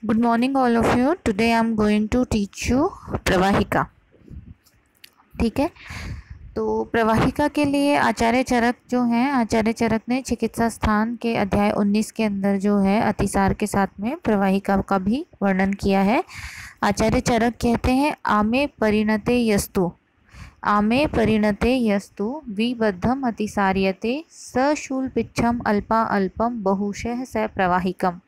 Good morning all of you. Today I am going to teach you प्रवाहिका. ठीक है, तो प्रवाहिका के लिए आचार्य चरक ने चिकित्सा स्थान के अध्याय 19 के अंदर जो है अतिसार के साथ में प्रवाहिका का भी वर्णन किया है. आचार्य चरक कहते हैं आमे परिणते यस्तु विबद्धम अतिसार्यते सशूलपिच्छम अल्पा अल्पम बहुशः स प्रवाहिकम.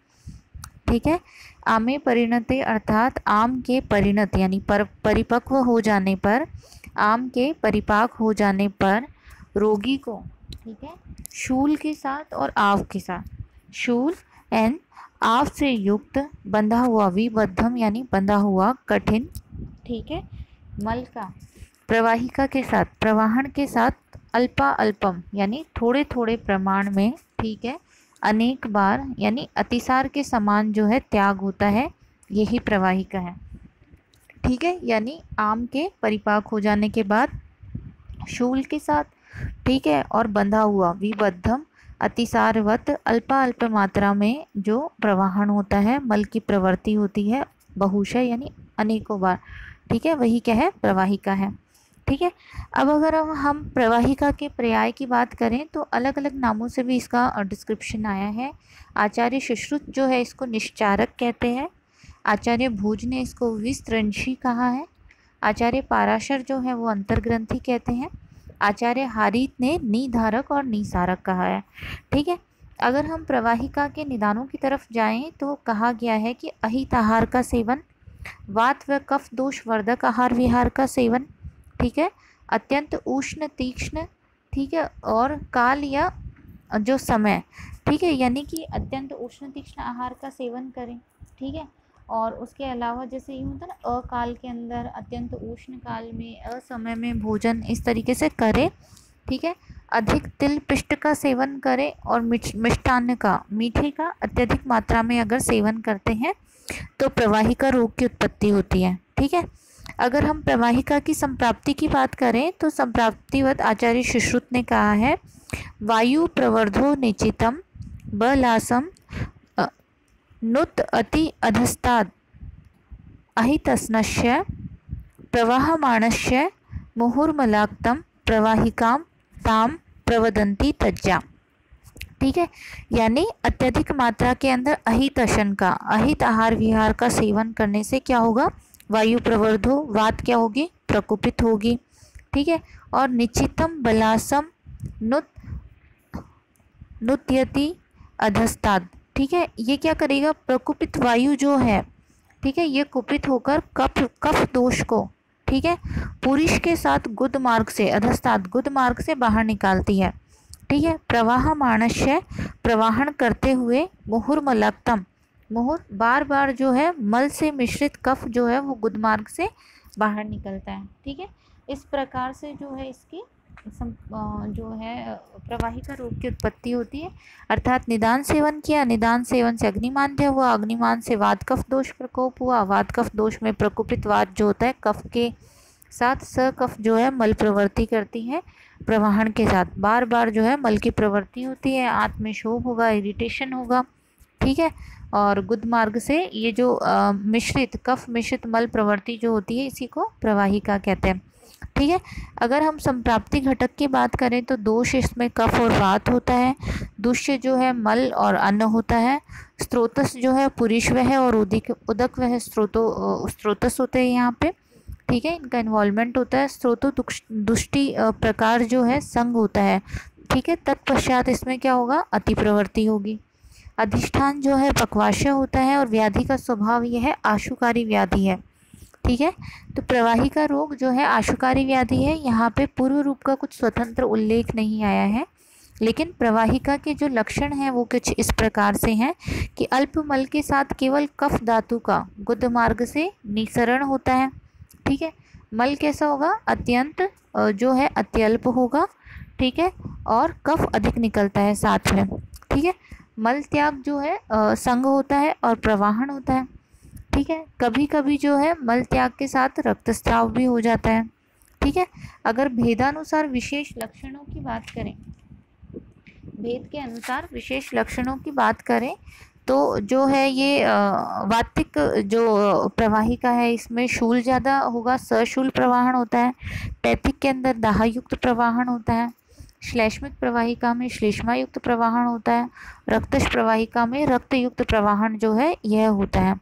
ठीक है, आमे परिणते अर्थात आम के परिणत यानी परिपक्व हो जाने पर, आम के परिपाक हो जाने पर रोगी को, ठीक है, शूल के साथ और आव के साथ, शूल एंड आव से युक्त बंधा हुआ, विबद्धम यानी बंधा हुआ कठिन, ठीक है, मल का प्रवाहिका के साथ, प्रवाहन के साथ अल्पा अल्पम यानी थोड़े थोड़े प्रमाण में, ठीक है, अनेक बार यानी अतिसार के समान जो है त्याग होता है, यही प्रवाहिका है. ठीक है, यानी आम के परिपाक हो जाने के बाद शूल के साथ, ठीक है, और बंधा हुआ विबद्धम अतिसारवत अल्पा अल्प मात्रा में जो प्रवाहन होता है, मल की प्रवृत्ति होती है, बहुशः यानी अनेकों बार, ठीक है, वही क्या है, प्रवाहिका है. ठीक है, अब अगर हम प्रवाहिका के पर्याय की बात करें तो अलग अलग नामों से भी इसका डिस्क्रिप्शन आया है. आचार्य सुश्रुत जो है इसको निश्चारक कहते हैं. आचार्य भोज ने इसको विस्त्रंशी कहा है. आचार्य पाराशर जो है वो अंतर्ग्रंथि कहते हैं. आचार्य हारीत ने निधारक और निसारक कहा है. ठीक है, अगर हम प्रवाहिका के निदानों की तरफ जाएं तो कहा गया है कि अहित आहार का सेवन, वात व कफ दोष वर्धक आहार विहार का सेवन, ठीक है, अत्यंत उष्ण तीक्ष्ण, ठीक है, और काल या जो समय, ठीक है, यानी कि अत्यंत उष्ण तीक्ष्ण आहार का सेवन करें. ठीक है, और उसके अलावा जैसे ये होता है ना, अकाल के अंदर अत्यंत उष्ण काल में असमय में भोजन इस तरीके से करें. ठीक है, अधिक तिल पिष्ट का सेवन करें और मिष्टान्न का, मीठे का अत्यधिक मात्रा में अगर सेवन करते हैं तो प्रवाहिका रोग की उत्पत्ति होती है. ठीक है, अगर हम प्रवाहिका की संप्राप्ति की बात करें तो संप्राप्तिवत आचार्य सुश्रुत ने कहा है वायु प्रवर्धो निचितम बलासम नुत अति अधस्ताद अहितस्नश्य प्रवाहमाणस्य मुहुर्मलाक्तम प्रवाहिकां ताम प्रवदन्ति तज्जा. ठीक है, यानी अत्यधिक मात्रा के अंदर अहितशन का, अहित आहार विहार का सेवन करने से क्या होगा, वायु प्रवर्धो, वात क्या होगी, प्रकोपित होगी. ठीक है, और निश्चितम बलासम नुत्यति अधस्ताद, ठीक है, ये क्या करेगा, प्रकोपित वायु जो है, ठीक है, ये कुपित होकर कफ दोष को, ठीक है, पुरुष के साथ गुद मार्ग से, अधस्ताद गुद मार्ग से बाहर निकालती है. ठीक है, प्रवाह मानस्य प्रवाहन करते हुए, मुहुर्मलक्तम, मुहुर बार बार जो है मल से मिश्रित कफ जो है वो गुद मार्ग से बाहर निकलता है. ठीक है, इस प्रकार से जो है इसकी जो है प्रवाहिका रोग की उत्पत्ति होती है. अर्थात निदान सेवन किया, निदान सेवन से अग्निमांद्य हुआ, अग्निमान से वात कफ दोष प्रकोप हुआ, वात कफ दोष में प्रकोपित वात जो होता है कफ के साथ, स कफ जो है मल प्रवृत्ति करती है, प्रवाहन के साथ बार बार जो है मल की प्रवृत्ति होती है, आंत में क्षोभ होगा, इरिटेशन होगा. ठीक है, और गुद मार्ग से ये जो मिश्रित कफ मिश्रित मल प्रवृत्ति जो होती है इसी को प्रवाहिका कहते हैं. ठीक है, अगर हम संप्राप्ति घटक की बात करें तो दोष इसमें कफ और वात होता है, दुष्य जो है मल और अन्न होता है, स्त्रोतस जो है पुरीश्व है और उदक वह स्त्रोतस होते हैं यहाँ पे. ठीक है, इनका इन्वॉल्वमेंट होता है. स्त्रोतो दुष्टि प्रकार जो है संग होता है. ठीक है, तत्पश्चात इसमें क्या होगा, अति प्रवृत्ति होगी. अधिष्ठान जो है पक्वाशय होता है और व्याधि का स्वभाव यह है आशुकारी व्याधि है. ठीक है, तो प्रवाहिका रोग जो है आशुकारी व्याधि है. यहाँ पे पूर्व रूप का कुछ स्वतंत्र उल्लेख नहीं आया है, लेकिन प्रवाहिका के जो लक्षण हैं वो कुछ इस प्रकार से हैं कि अल्प मल के साथ केवल कफ धातु का गुद मार्ग से निसरण होता है. ठीक है, मल कैसा होगा, अत्यंत जो है अत्यल्प होगा. ठीक है, और कफ अधिक निकलता है साथ में. ठीक है, मल त्याग जो है संग होता है और प्रवाहन होता है. ठीक है, कभी कभी जो है मल त्याग के साथ रक्तस्राव भी हो जाता है. ठीक है, अगर भेदानुसार विशेष लक्षणों की बात करें, भेद के अनुसार विशेष लक्षणों की बात करें तो जो है ये वातिक जो प्रवाहिका है इसमें शूल ज़्यादा होगा, सशूल प्रवाहन होता है। पैथिक के अंदर दाहयुक्त प्रवाहन होता है। श्लेष्मिक प्रवाहिका में श्लेष्मा युक्त प्रवाहन होता है। रक्तश प्रवाहिका में रक्त युक्त प्रवाहन जो है यह होता है।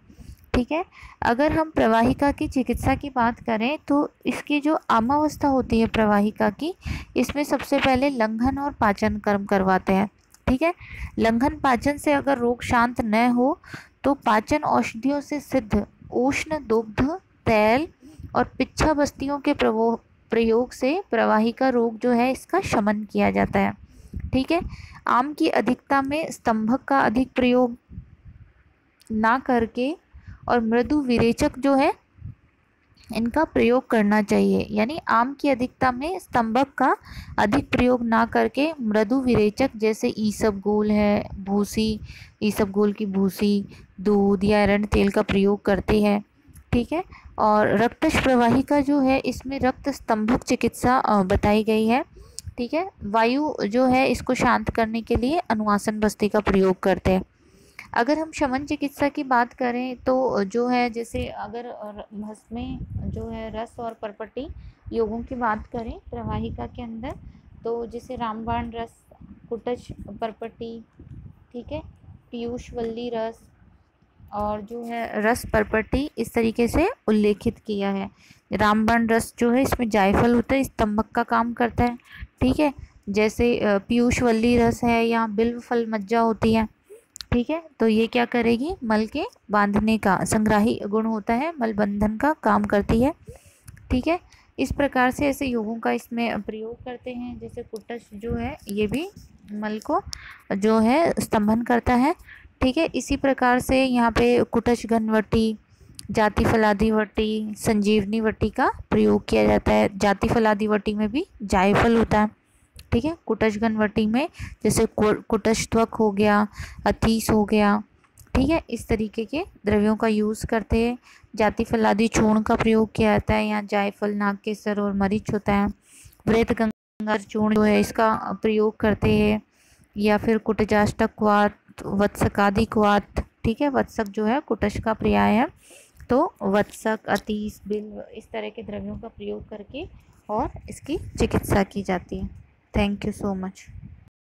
ठीक है। अगर हम प्रवाहिका की चिकित्सा की बात करें तो इसकी जो आमावस्था होती है प्रवाहिका की, इसमें सबसे पहले लंघन और पाचन कर्म करवाते हैं। ठीक है। लंघन पाचन से अगर रोग शांत न हो तो पाचन औषधियों से सिद्ध उष्ण दुग्ध तैल और पिच्छा बस्तियों के प्रयोग से प्रवाहिका रोग जो है इसका शमन किया जाता है। ठीक है। आम की अधिकता में स्तंभक का अधिक प्रयोग ना करके और मृदु विरेचक जो है इनका प्रयोग करना चाहिए। यानी आम की अधिकता में स्तंभक का अधिक प्रयोग ना करके मृदु विरेचक जैसे ईसबगोल है, भूसी, ईसबगोल की भूसी, दूध या एरंड तेल का प्रयोग करते हैं। ठीक है। और रक्तश प्रवाहिका जो है इसमें रक्त स्तंभक चिकित्सा बताई गई है। ठीक है। वायु जो है इसको शांत करने के लिए अनुवासन बस्ती का प्रयोग करते हैं। अगर हम शमन चिकित्सा की बात करें तो जो है जैसे अगर भस्म में जो है रस और परपटी योगों की बात करें प्रवाहिका के अंदर, तो जैसे रामबाण रस, कुटज परपटी, ठीक है, पीयूषवल्ली रस और जो है रस परपटी इस तरीके से उल्लेखित किया है। रामबाण रस जो है इसमें जायफल होता है, स्तंभक का काम करता है। ठीक है। जैसे पीयूषवल्ली रस है या बिल्व फल मज्जा होती है। ठीक है। तो ये क्या करेगी, मल के बांधने का संग्राही गुण होता है, मल बंधन का काम करती है। ठीक है। इस प्रकार से ऐसे योगों का इसमें प्रयोग करते हैं। जैसे कुटच जो है ये भी मल को जो है स्तंभन करता है। ठीक है। इसी प्रकार से यहाँ पे कुटच घनवटी, जाति फलादी वटी, संजीवनी वटी का प्रयोग किया जाता है। जाति फलादी वटी में भी जायफल होता है। ठीक है। कुटच घनवटी में जैसे कुटच त्वक हो गया, अतीस हो गया। ठीक है। इस तरीके के द्रव्यों का यूज़ करते हैं। जाति फलादी चूर्ण का प्रयोग किया जाता है। यहाँ जायफल, नागकेसर और मरीच होता है। वृत गंगा चूर्ण जो है इसका प्रयोग करते हैं। या फिर कुटजाष्टक क्वात, वत्सकादि क्वात। ठीक है। वत्सक जो है कुटच का पर्याय है, तो वत्सक, अतीस, बिल्व इस तरह के द्रव्यों का प्रयोग करके और इसकी चिकित्सा की जाती है। Thank you so much.